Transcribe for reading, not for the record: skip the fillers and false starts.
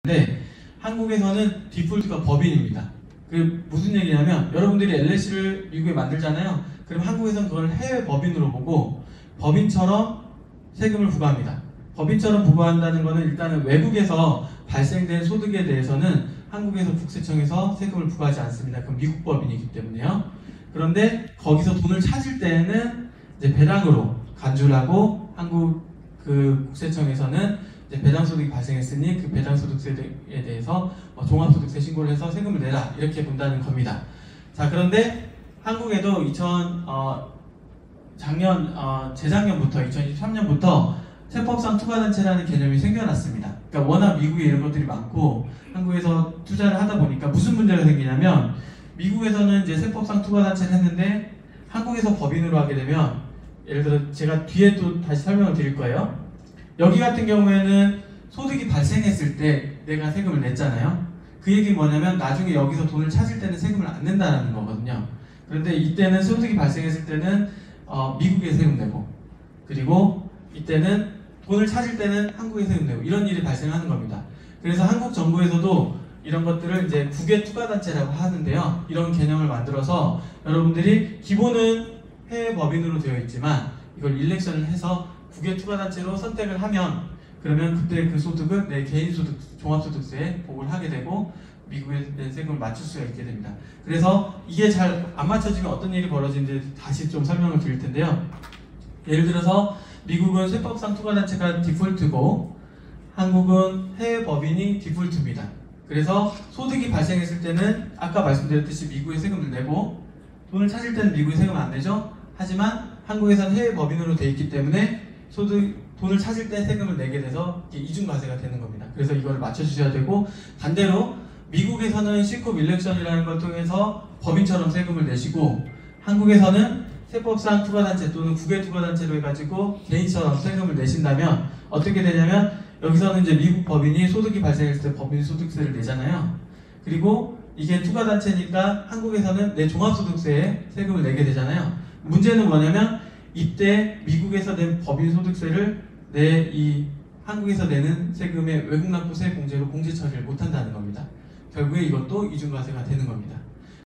네, 한국에서는 디폴트가 법인입니다. 그 무슨 얘기냐면 여러분들이 LLC를 미국에 만들잖아요. 그럼 한국에서는 그걸 해외 법인으로 보고 법인처럼 세금을 부과합니다. 법인처럼 부과한다는 것은 일단은 외국에서 발생된 소득에 대해서는 한국에서 국세청에서 세금을 부과하지 않습니다. 그건 미국 법인이기 때문에요. 그런데 거기서 돈을 찾을 때에는 이제 배당으로 간주를 하고 한국 그 국세청에서는 이제 배당소득이 발생했으니 그 배당소득세에 대해서 종합소득세 신고를 해서 세금을 내라 이렇게 본다는 겁니다. 자, 그런데 한국에도 재작년부터 2023년부터 세법상 투자단체라는 개념이 생겨났습니다. 그러니까 워낙 미국에 이런 것들이 많고 한국에서 투자를 하다 보니까 무슨 문제가 생기냐면 미국에서는 이제 세법상 투자단체를 했는데 한국에서 법인으로 하게 되면 예를 들어 제가 뒤에 또 다시 설명을 드릴 거예요. 여기 같은 경우에는 소득이 발생했을 때 내가 세금을 냈잖아요. 그 얘기는 뭐냐면 나중에 여기서 돈을 찾을 때는 세금을 안 낸다는 거거든요. 그런데 이때는 소득이 발생했을 때는 미국에 세금 내고 그리고 이때는 돈을 찾을 때는 한국에 세금 내고 이런 일이 발생하는 겁니다. 그래서 한국 정부에서도 이런 것들을 이제 국외 투자단체라고 하는데요. 이런 개념을 만들어서 여러분들이 기본은 해외 법인으로 되어 있지만 이걸 일렉션을 해서 국외 투자단체로 선택을 하면 그러면 그때 그 소득을 내 개인소득 종합소득세에 보고를 하게 되고 미국에 낸 세금을 맞출 수가 있게 됩니다. 그래서 이게 잘 안 맞춰지면 어떤 일이 벌어지는지 다시 좀 설명을 드릴 텐데요. 예를 들어서 미국은 세법상 투자단체가 디폴트고 한국은 해외 법인이 디폴트입니다. 그래서 소득이 발생했을 때는 아까 말씀드렸듯이 미국에 세금을 내고 돈을 찾을 때는 미국에 세금을 안 내죠. 하지만 한국에서는 해외 법인으로 돼 있기 때문에 돈을 찾을 때 세금을 내게 돼서 이중과세가 되는 겁니다. 그래서 이걸 맞춰주셔야 되고 반대로 미국에서는 C급 일렉션이라는 걸 통해서 법인처럼 세금을 내시고 한국에서는 세법상 투자단체 또는 국외 투자단체로 해가지고 개인처럼 세금을 내신다면 어떻게 되냐면 여기서는 이제 미국 법인이 소득이 발생했을 때 법인 소득세를 내잖아요. 그리고 이게 투자단체니까 한국에서는 내 종합소득세에 세금을 내게 되잖아요. 문제는 뭐냐면 이때 미국에서 낸 법인 소득세를 내 이 한국에서 내는 세금의 외국납부세 공제로 공제 처리를 못한다는 겁니다. 결국에 이것도 이중과세가 되는 겁니다.